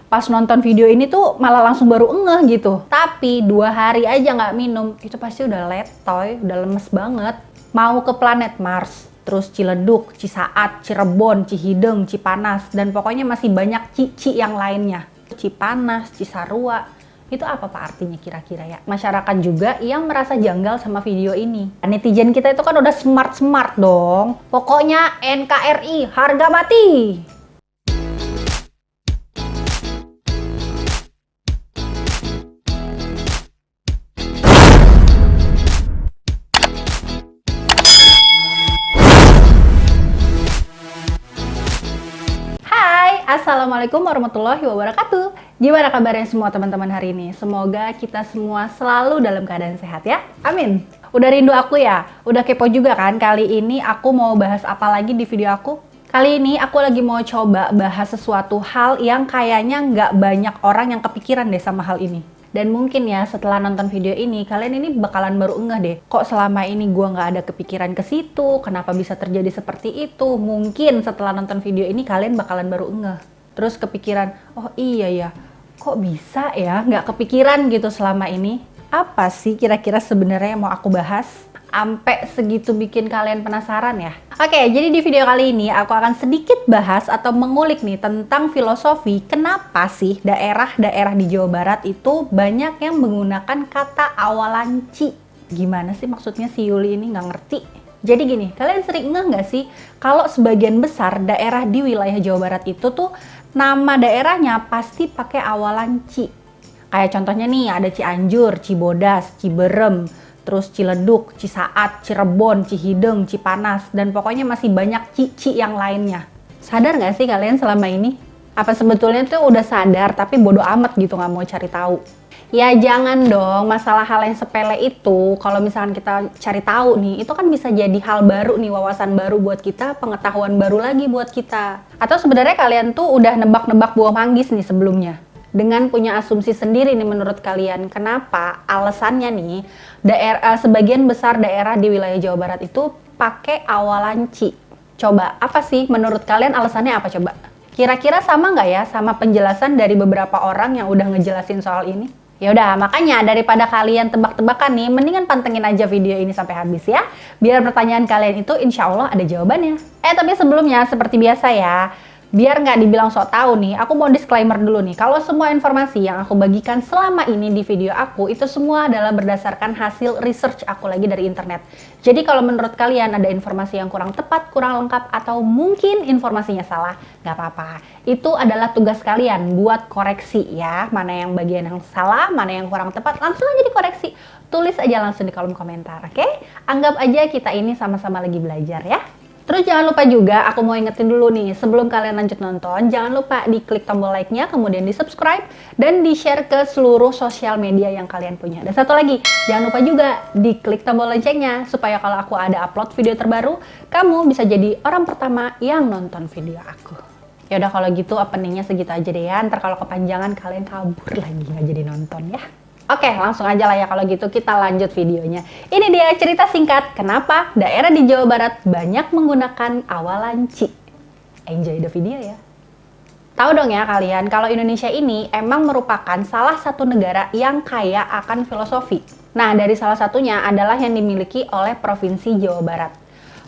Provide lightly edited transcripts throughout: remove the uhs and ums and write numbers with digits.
Pas nonton video ini tuh malah langsung baru ngeh gitu. Tapi 2 hari aja nggak minum, itu pasti udah letoy, udah lemes banget. Mau ke planet Mars, terus Ciledug, Cisaat, Cirebon, Cihideng, Cipanas, dan pokoknya masih banyak cici yang lainnya. Cipanas, Cisarua, itu apa Pak artinya kira-kira ya? Masyarakat juga yang merasa janggal sama video ini. Netizen kita itu kan udah smart-smart dong. Pokoknya NKRI harga mati. Assalamualaikum warahmatullahi wabarakatuh. Gimana kabarnya semua teman-teman hari ini? Semoga kita semua selalu dalam keadaan sehat ya. Amin. Udah rindu aku ya? Udah kepo juga kan? Kali ini aku mau bahas apa lagi di video aku? Kali ini aku lagi mau coba bahas sesuatu hal yang kayaknya nggak banyak orang yang kepikiran deh sama hal ini. Dan mungkin ya setelah nonton video ini, kalian ini bakalan baru ngeh deh. Kok selama ini gua nggak ada kepikiran ke situ? Kenapa bisa terjadi seperti itu? Mungkin setelah nonton video ini kalian bakalan baru ngeh. Terus kepikiran, oh iya ya, kok bisa ya nggak kepikiran gitu selama ini? Apa sih kira-kira sebenarnya yang mau aku bahas? Sampai segitu bikin kalian penasaran ya? Oke, jadi di video kali ini aku akan sedikit bahas atau mengulik nih tentang filosofi kenapa sih daerah-daerah di Jawa Barat itu banyak yang menggunakan kata awalan ci. Gimana sih maksudnya si Yuli ini nggak ngerti? Jadi gini, kalian sering ngeh nggak sih kalau sebagian besar daerah di wilayah Jawa Barat itu tuh nama daerahnya pasti pakai awalan ci. Kayak contohnya nih ada Cianjur, Cibodas, Ciberem, terus Ciledug, Cisaat, Cirebon, Cihideng, Cipanas, dan pokoknya masih banyak cici yang lainnya. Sadar nggak sih kalian selama ini? Apa sebetulnya tuh udah sadar tapi bodo amat gitu nggak mau cari tahu? Ya jangan dong, masalah hal yang sepele itu kalau misalkan kita cari tahu nih, itu kan bisa jadi hal baru nih, wawasan baru buat kita, pengetahuan baru lagi buat kita. Atau sebenarnya kalian tuh udah nebak-nebak buah manggis nih sebelumnya. Dengan punya asumsi sendiri nih menurut kalian, kenapa alasannya nih sebagian besar daerah di wilayah Jawa Barat itu pakai awalan ci. Coba, apa sih menurut kalian alasannya apa coba? Kira-kira sama nggak ya sama penjelasan dari beberapa orang yang udah ngejelasin soal ini? Ya udah, makanya daripada kalian tebak-tebakan nih, mendingan pantengin aja video ini sampai habis ya. Biar pertanyaan kalian itu insya Allah ada jawabannya. Tapi sebelumnya, seperti biasa ya, biar nggak dibilang sok tahu nih, aku mau disclaimer dulu nih. Kalau semua informasi yang aku bagikan selama ini di video aku, itu semua adalah berdasarkan hasil research aku lagi dari internet. Jadi kalau menurut kalian ada informasi yang kurang tepat, kurang lengkap, atau mungkin informasinya salah, nggak apa-apa. Itu adalah tugas kalian buat koreksi ya. Mana yang bagian yang salah, mana yang kurang tepat, langsung aja dikoreksi. Tulis aja langsung di kolom komentar, oke? Anggap aja kita ini sama-sama lagi belajar ya. Terus jangan lupa juga, aku mau ingetin dulu nih, sebelum kalian lanjut nonton, jangan lupa diklik tombol like-nya, kemudian di subscribe, dan di-share ke seluruh sosial media yang kalian punya. Dan satu lagi, jangan lupa juga diklik tombol loncengnya, supaya kalau aku ada upload video terbaru, kamu bisa jadi orang pertama yang nonton video aku. Yaudah kalau gitu openingnya segitu aja deh ya, ntar kalau kepanjangan kalian kabur lagi nggak jadi nonton ya. Oke, langsung aja lah ya kalau gitu kita lanjut videonya. Ini dia cerita singkat kenapa daerah di Jawa Barat banyak menggunakan awalan ci. Enjoy the video ya. Tahu dong ya kalian, kalau Indonesia ini emang merupakan salah satu negara yang kaya akan filosofi. Nah, dari salah satunya adalah yang dimiliki oleh Provinsi Jawa Barat.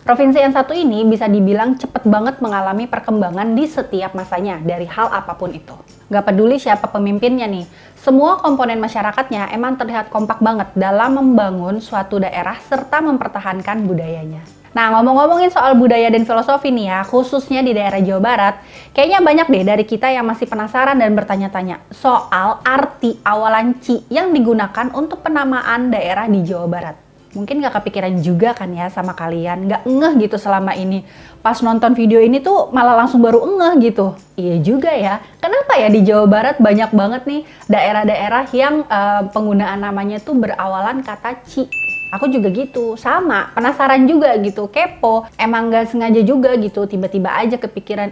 Provinsi yang satu ini bisa dibilang cepet banget mengalami perkembangan di setiap masanya dari hal apapun itu. Gak peduli siapa pemimpinnya nih, semua komponen masyarakatnya emang terlihat kompak banget dalam membangun suatu daerah serta mempertahankan budayanya. Nah, ngomong-ngomongin soal budaya dan filosofi nih ya, khususnya di daerah Jawa Barat, kayaknya banyak deh dari kita yang masih penasaran dan bertanya-tanya soal arti awalan ci yang digunakan untuk penamaan daerah di Jawa Barat. Mungkin gak kepikiran juga kan ya sama kalian, gak ngeh gitu selama ini. Pas nonton video ini tuh malah langsung baru ngeh gitu. Iya juga ya, kenapa ya di Jawa Barat banyak banget nih daerah-daerah yang penggunaan namanya tuh berawalan kata ci. Aku juga gitu, sama, penasaran juga gitu, kepo. Emang gak sengaja juga gitu, tiba-tiba aja kepikiran,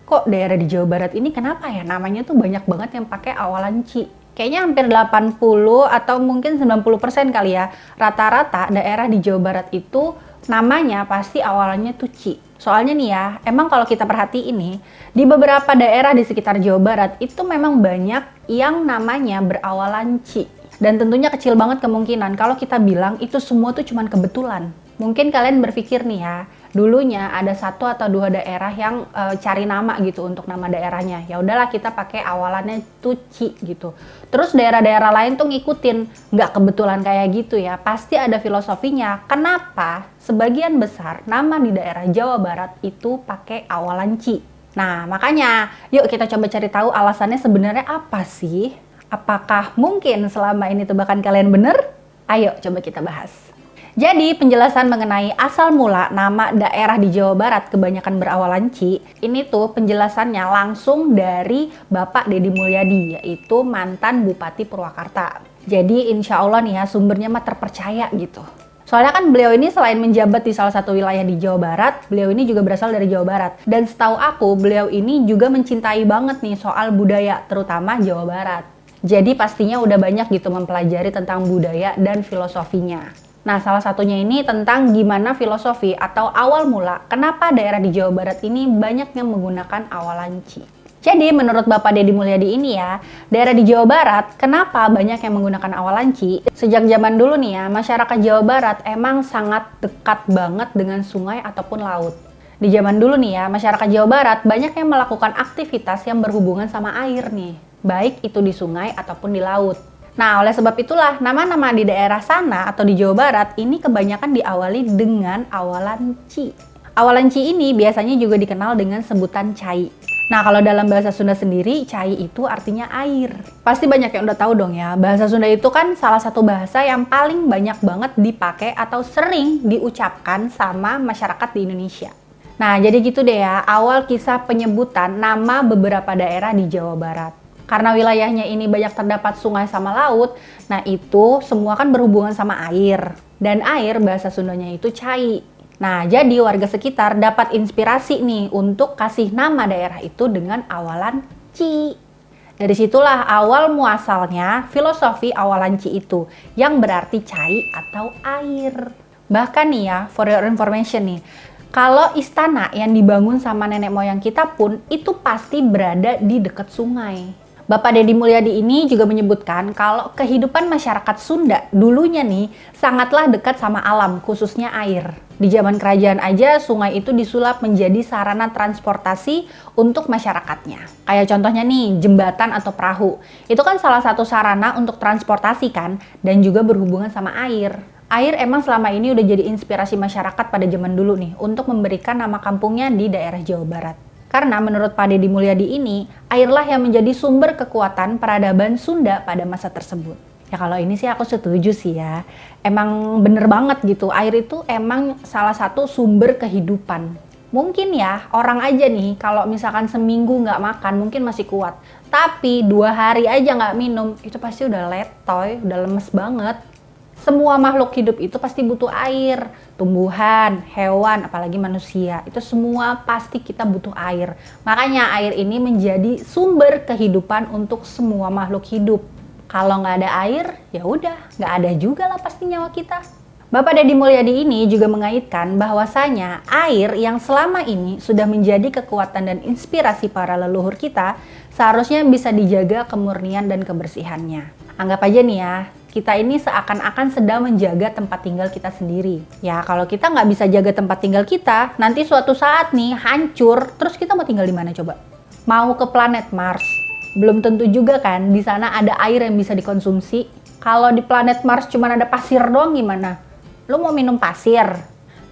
kok daerah di Jawa Barat ini kenapa ya namanya tuh banyak banget yang pakai awalan ci. Kayaknya hampir 80 atau mungkin 90% kali ya, rata-rata daerah di Jawa Barat itu namanya pasti awalannya tuh ci. Soalnya nih ya, emang kalau kita perhatiin nih, di beberapa daerah di sekitar Jawa Barat itu memang banyak yang namanya berawalan ci. Dan tentunya kecil banget kemungkinan kalau kita bilang itu semua tuh cuman kebetulan. Mungkin kalian berpikir nih ya, dulunya ada 1 atau 2 daerah yang cari nama gitu untuk nama daerahnya. Ya udahlah kita pakai awalannya tuh ci gitu. Terus daerah-daerah lain tuh ngikutin, nggak kebetulan kayak gitu ya. Pasti ada filosofinya. Kenapa sebagian besar nama di daerah Jawa Barat itu pakai awalan ci? Nah, makanya yuk kita coba cari tahu alasannya sebenarnya apa sih? Apakah mungkin selama ini tebakan kalian bener? Ayo coba kita bahas. Jadi penjelasan mengenai asal mula nama daerah di Jawa Barat kebanyakan berawalan ci, ini tuh penjelasannya langsung dari Bapak Deddy Mulyadi, yaitu mantan Bupati Purwakarta. Jadi insya Allah nih ya sumbernya mah terpercaya gitu. Soalnya kan beliau ini selain menjabat di salah satu wilayah di Jawa Barat, beliau ini juga berasal dari Jawa Barat. Dan setahu aku, beliau ini juga mencintai banget nih soal budaya, terutama Jawa Barat. Jadi pastinya udah banyak gitu mempelajari tentang budaya dan filosofinya. Nah, salah satunya ini tentang gimana filosofi atau awal mula kenapa daerah di Jawa Barat ini banyak yang menggunakan awalan ci. Jadi menurut Bapak Deddy Mulyadi ini ya, daerah di Jawa Barat kenapa banyak yang menggunakan awalan ci? Sejak zaman dulu nih ya, masyarakat Jawa Barat emang sangat dekat banget dengan sungai ataupun laut. Di zaman dulu nih ya, masyarakat Jawa Barat banyak yang melakukan aktivitas yang berhubungan sama air nih, baik itu di sungai ataupun di laut. Nah, oleh sebab itulah nama-nama di daerah sana atau di Jawa Barat ini kebanyakan diawali dengan awalan ci. Awalan ci ini biasanya juga dikenal dengan sebutan cai. Nah, kalau dalam bahasa Sunda sendiri, cai itu artinya air. Pasti banyak yang udah tahu dong ya, bahasa Sunda itu kan salah satu bahasa yang paling banyak banget dipakai atau sering diucapkan sama masyarakat di Indonesia. Nah, jadi gitu deh ya, awal kisah penyebutan nama beberapa daerah di Jawa Barat. Karena wilayahnya ini banyak terdapat sungai sama laut, nah itu semua kan berhubungan sama air. Dan air bahasa Sundanya itu cai. Nah, jadi warga sekitar dapat inspirasi nih untuk kasih nama daerah itu dengan awalan ci. Dari situlah awal muasalnya filosofi awalan ci itu, yang berarti cai atau air. Bahkan nih ya, for your information nih, kalau istana yang dibangun sama nenek moyang kita pun itu pasti berada di dekat sungai. Bapak Deddy Mulyadi ini juga menyebutkan kalau kehidupan masyarakat Sunda dulunya nih sangatlah dekat sama alam, khususnya air. Di zaman kerajaan aja sungai itu disulap menjadi sarana transportasi untuk masyarakatnya. Kayak contohnya nih jembatan atau perahu. Itu kan salah satu sarana untuk transportasi kan dan juga berhubungan sama air. Air emang selama ini udah jadi inspirasi masyarakat pada zaman dulu nih untuk memberikan nama kampungnya di daerah Jawa Barat. Karena menurut Pak Deddy Mulyadi ini, airlah yang menjadi sumber kekuatan peradaban Sunda pada masa tersebut. Ya kalau ini sih aku setuju sih ya. Emang bener banget gitu, air itu emang salah satu sumber kehidupan. Mungkin ya, orang aja nih kalau misalkan seminggu nggak makan mungkin masih kuat. Tapi 2 hari aja nggak minum, itu pasti udah letoy, udah lemes banget. Semua makhluk hidup itu pasti butuh air. Tumbuhan, hewan, apalagi manusia. Itu semua pasti kita butuh air. Makanya air ini menjadi sumber kehidupan untuk semua makhluk hidup. Kalau nggak ada air, ya udah, nggak ada juga lah pasti nyawa kita. Bapak Deddy Mulyadi ini juga mengaitkan bahwasanya air yang selama ini sudah menjadi kekuatan dan inspirasi para leluhur kita, seharusnya bisa dijaga kemurnian dan kebersihannya. Anggap aja nih ya, kita ini seakan-akan sedang menjaga tempat tinggal kita sendiri. Ya kalau kita nggak bisa jaga tempat tinggal kita, nanti suatu saat nih hancur, terus kita mau tinggal di mana coba? Mau ke planet Mars? Belum tentu juga kan, di sana ada air yang bisa dikonsumsi. Kalau di planet Mars cuma ada pasir doang gimana? Lu mau minum pasir?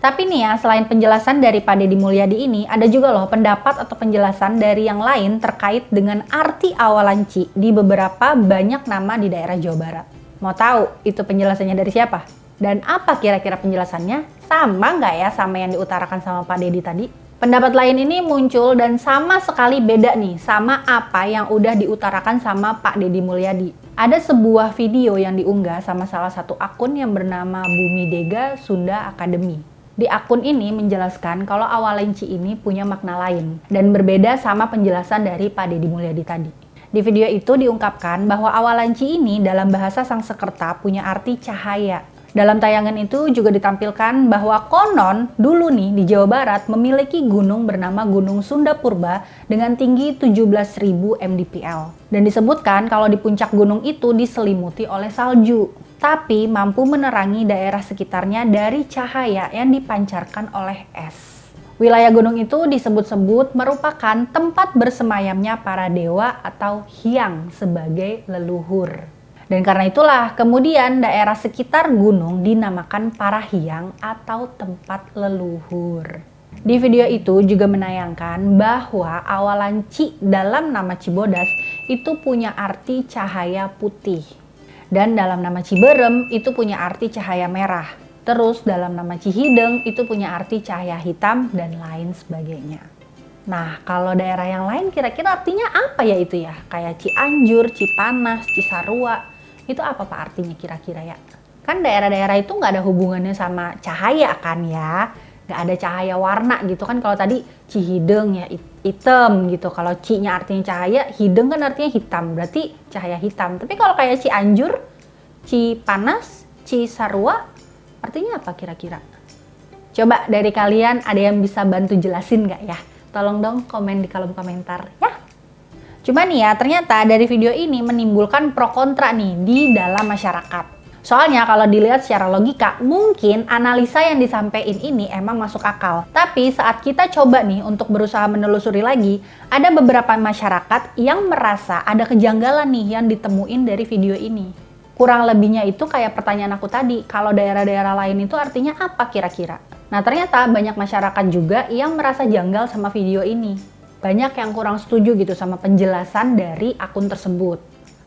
Tapi nih ya, selain penjelasan dari Pak Deddy Mulyadi ini, ada juga loh pendapat atau penjelasan dari yang lain terkait dengan arti awalan ci di beberapa banyak nama di daerah Jawa Barat. Mau tahu itu penjelasannya dari siapa? Dan apa kira-kira penjelasannya? Sama nggak ya sama yang diutarakan sama Pak Deddy tadi? Pendapat lain ini muncul dan sama sekali beda nih sama apa yang udah diutarakan sama Pak Deddy Mulyadi. Ada sebuah video yang diunggah sama salah satu akun yang bernama Bumi Dega Sunda Academy. Di akun ini menjelaskan kalau awalan ci ini punya makna lain dan berbeda sama penjelasan dari Pak Deddy Mulyadi tadi. Di video itu diungkapkan bahwa awalan ci ini dalam bahasa Sangsekerta punya arti cahaya. Dalam tayangan itu juga ditampilkan bahwa konon dulu nih di Jawa Barat memiliki gunung bernama Gunung Sunda Purba dengan tinggi 17.000 mdpl. Dan disebutkan kalau di puncak gunung itu diselimuti oleh salju, tapi mampu menerangi daerah sekitarnya dari cahaya yang dipancarkan oleh es. Wilayah gunung itu disebut-sebut merupakan tempat bersemayamnya para dewa atau hyang sebagai leluhur. Dan karena itulah kemudian daerah sekitar gunung dinamakan Parahyang atau tempat leluhur. Di video itu juga menayangkan bahwa awalan Ci dalam nama Cibodas itu punya arti cahaya putih. Dan dalam nama Ciberem itu punya arti cahaya merah. Terus dalam nama Cihideng itu punya arti cahaya hitam dan lain sebagainya. Nah, kalau daerah yang lain kira-kira artinya apa ya itu ya? Kayak Cianjur, Cipanas, Cisarua. Itu apa Pak artinya kira-kira ya? Kan daerah-daerah itu nggak ada hubungannya sama cahaya kan ya? Nggak ada cahaya warna gitu kan. Kalau tadi Cihideng ya hitam gitu. Kalau Ci-nya artinya cahaya, Hideng kan artinya hitam. Berarti cahaya hitam. Tapi kalau kayak Cianjur, Cipanas, Cisarua, artinya apa kira-kira? Coba dari kalian ada yang bisa bantu jelasin nggak ya? Tolong dong komen di kolom komentar ya. Cuman nih ya, ternyata dari video ini menimbulkan pro kontra nih di dalam masyarakat. Soalnya kalau dilihat secara logika, mungkin analisa yang disampaikan ini emang masuk akal. Tapi saat kita coba nih untuk berusaha menelusuri lagi, ada beberapa masyarakat yang merasa ada kejanggalan nih yang ditemuin dari video ini. Kurang lebihnya itu kayak pertanyaan aku tadi, kalau daerah-daerah lain itu artinya apa kira-kira? Nah ternyata banyak masyarakat juga yang merasa janggal sama video ini. Banyak yang kurang setuju gitu sama penjelasan dari akun tersebut.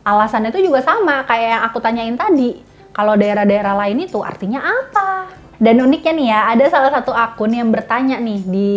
Alasannya itu juga sama kayak yang aku tanyain tadi. Kalau daerah-daerah lain itu artinya apa? Dan uniknya nih ya, ada salah satu akun yang bertanya nih di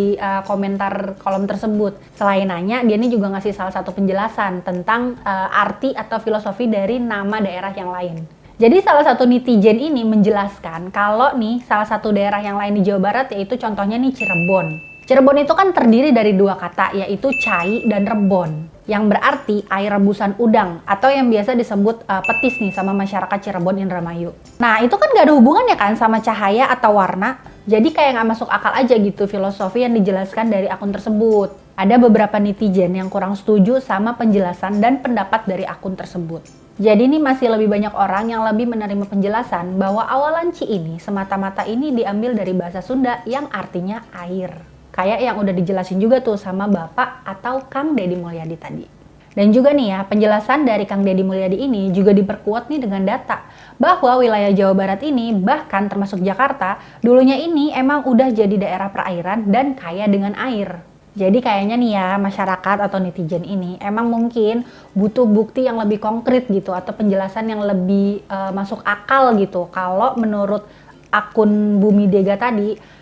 komentar kolom tersebut. Selain nanya, dia ini juga ngasih salah satu penjelasan tentang arti atau filosofi dari nama daerah yang lain. Jadi salah satu netizen ini menjelaskan kalau nih salah satu daerah yang lain di Jawa Barat yaitu contohnya nih Cirebon. Cirebon itu kan terdiri dari dua kata yaitu cai dan rebon yang berarti air rebusan udang atau yang biasa disebut petis nih sama masyarakat Cirebon Indramayu. Nah itu kan gak ada hubungannya kan sama cahaya atau warna, jadi kayak gak masuk akal aja gitu filosofi yang dijelaskan dari akun tersebut. Ada beberapa netizen yang kurang setuju sama penjelasan dan pendapat dari akun tersebut. Jadi ini masih lebih banyak orang yang lebih menerima penjelasan bahwa awalan Ci ini semata-mata ini diambil dari bahasa Sunda yang artinya air. Kayak yang udah dijelasin juga tuh sama Bapak atau Kang Deddy Mulyadi tadi. Dan juga nih ya, penjelasan dari Kang Deddy Mulyadi ini juga diperkuat nih dengan data bahwa wilayah Jawa Barat ini, bahkan termasuk Jakarta, dulunya ini emang udah jadi daerah perairan dan kaya dengan air. Jadi kayaknya nih ya, masyarakat atau netizen ini emang mungkin butuh bukti yang lebih konkret gitu atau penjelasan yang lebih masuk akal gitu. Kalau menurut akun Bumi Dega tadi,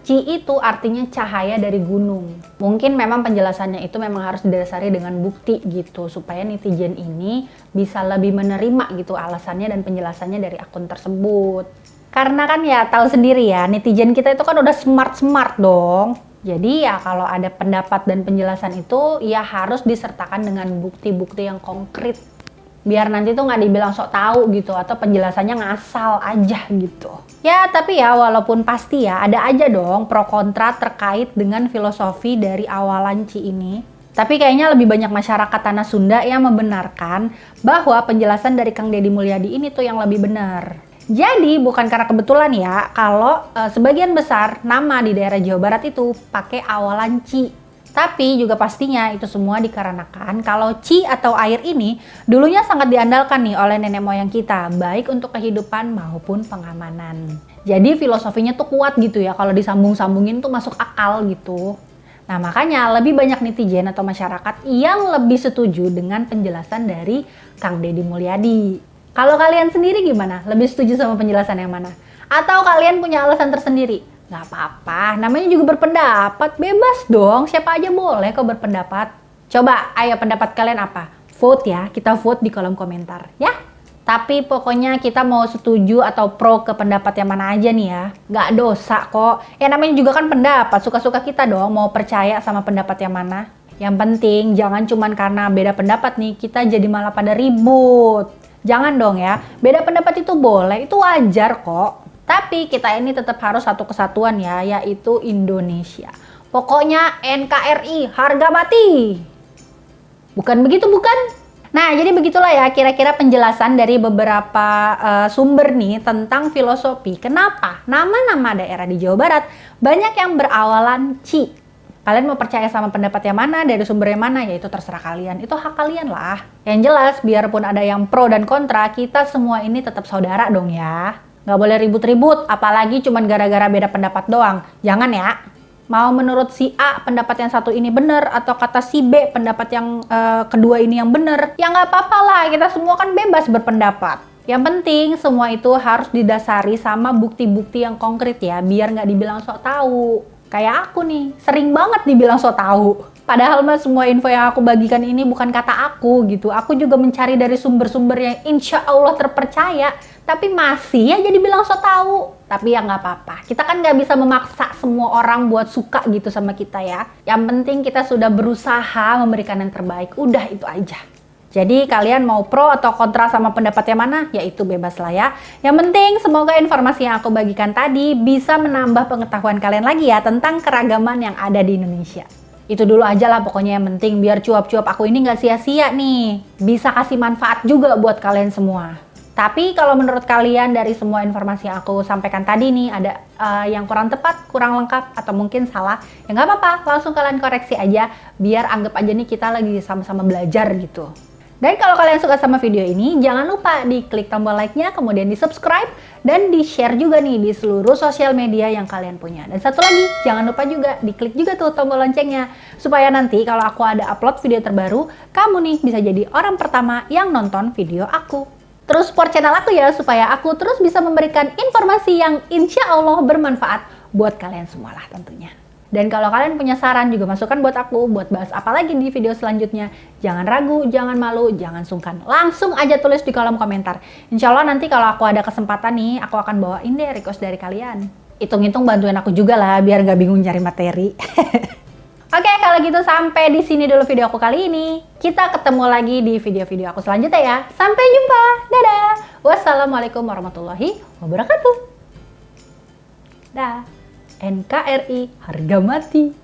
Ci itu artinya cahaya dari gunung. Mungkin memang penjelasannya itu memang harus didasari dengan bukti gitu supaya netizen ini bisa lebih menerima gitu alasannya dan penjelasannya dari akun tersebut. Karena kan ya tahu sendiri ya, netizen kita itu kan udah smart-smart dong. Jadi ya kalau ada pendapat dan penjelasan itu ya harus disertakan dengan bukti-bukti yang konkret. Biar nanti tuh nggak dibilang sok tahu gitu atau penjelasannya ngasal aja gitu. Ya tapi ya walaupun pasti ya ada aja dong pro kontra terkait dengan filosofi dari awalan Ci ini. Tapi kayaknya lebih banyak masyarakat Tanah Sunda yang membenarkan bahwa penjelasan dari Kang Deddy Mulyadi ini tuh yang lebih benar. Jadi bukan karena kebetulan ya kalau sebagian besar nama di daerah Jawa Barat itu pakai awalan Ci. Tapi juga pastinya itu semua dikarenakan kalau Ci atau air ini dulunya sangat diandalkan nih oleh nenek moyang kita, baik untuk kehidupan maupun pengamanan. Jadi filosofinya tuh kuat gitu ya, kalau disambung-sambungin tuh masuk akal gitu. Nah makanya lebih banyak netizen atau masyarakat yang lebih setuju dengan penjelasan dari Kang Deddy Mulyadi. Kalau kalian sendiri gimana? Lebih setuju sama penjelasan yang mana? Atau kalian punya alasan tersendiri? Nggak apa-apa, namanya juga berpendapat, bebas dong, siapa aja boleh kok berpendapat. Coba, ayo pendapat kalian apa? Vote ya, kita vote di kolom komentar ya. Tapi pokoknya kita mau setuju atau pro ke pendapat yang mana aja nih ya. Nggak dosa kok, ya namanya juga kan pendapat, suka-suka kita dong mau percaya sama pendapat yang mana. Yang penting jangan cuman karena beda pendapat nih, kita jadi malah pada ribut. Jangan dong ya, beda pendapat itu boleh, itu wajar kok. Tapi kita ini tetap harus satu kesatuan ya, yaitu Indonesia. Pokoknya NKRI harga mati. Bukan begitu, bukan? Nah, jadi begitulah ya kira-kira penjelasan dari beberapa sumber nih tentang filosofi. Kenapa nama-nama daerah di Jawa Barat banyak yang berawalan ci. Kalian mau percaya sama pendapat yang mana, dari sumber yang mana, ya itu terserah kalian. Itu hak kalian lah. Yang jelas, biarpun ada yang pro dan kontra, kita semua ini tetap saudara dong ya. Nggak boleh ribut-ribut, apalagi cuman gara-gara beda pendapat doang. Jangan ya. Mau menurut si A pendapat yang satu ini benar, atau kata si B pendapat yang kedua ini yang benar, ya nggak apa-apa lah, kita semua kan bebas berpendapat. Yang penting semua itu harus didasari sama bukti-bukti yang konkret ya, biar nggak dibilang sok tahu. Kayak aku nih, sering banget dibilang sok tahu. Padahal mah semua info yang aku bagikan ini bukan kata aku gitu. Aku juga mencari dari sumber-sumber yang insya Allah terpercaya. Tapi masih aja dibilang sok tahu. Tapi ya nggak apa-apa. Kita kan nggak bisa memaksa semua orang buat suka gitu sama kita ya. Yang penting kita sudah berusaha memberikan yang terbaik. Udah itu aja. Jadi kalian mau pro atau kontra sama pendapat yang mana, ya itu bebas lah ya. Yang penting semoga informasi yang aku bagikan tadi bisa menambah pengetahuan kalian lagi ya tentang keragaman yang ada di Indonesia. Itu dulu aja lah pokoknya, yang penting biar cuap-cuap aku ini nggak sia-sia nih. Bisa kasih manfaat juga buat kalian semua. Tapi kalau menurut kalian dari semua informasi yang aku sampaikan tadi nih ada yang kurang tepat, kurang lengkap, atau mungkin salah, ya nggak apa-apa, langsung kalian koreksi aja, biar anggap aja nih kita lagi sama-sama belajar gitu. Dan kalau kalian suka sama video ini, jangan lupa diklik tombol like-nya, kemudian di-subscribe, dan di-share juga nih di seluruh sosial media yang kalian punya. Dan satu lagi, jangan lupa juga diklik juga tuh tombol loncengnya, supaya nanti kalau aku ada upload video terbaru, kamu nih bisa jadi orang pertama yang nonton video aku. Terus support channel aku ya, supaya aku terus bisa memberikan informasi yang insya Allah bermanfaat buat kalian semua lah tentunya. Dan kalau kalian punya saran juga masukan buat aku, buat bahas apa lagi di video selanjutnya, jangan ragu, jangan malu, jangan sungkan. Langsung aja tulis di kolom komentar. Insya Allah nanti kalau aku ada kesempatan nih, aku akan bawain deh request dari kalian. Hitung-hitung bantuin aku juga lah, biar nggak bingung cari materi. Oke, kalau gitu sampai di sini dulu video aku kali ini. Kita ketemu lagi di video-video aku selanjutnya ya. Sampai jumpa. Dadah. Wassalamualaikum warahmatullahi wabarakatuh. Dah. NKRI harga mati.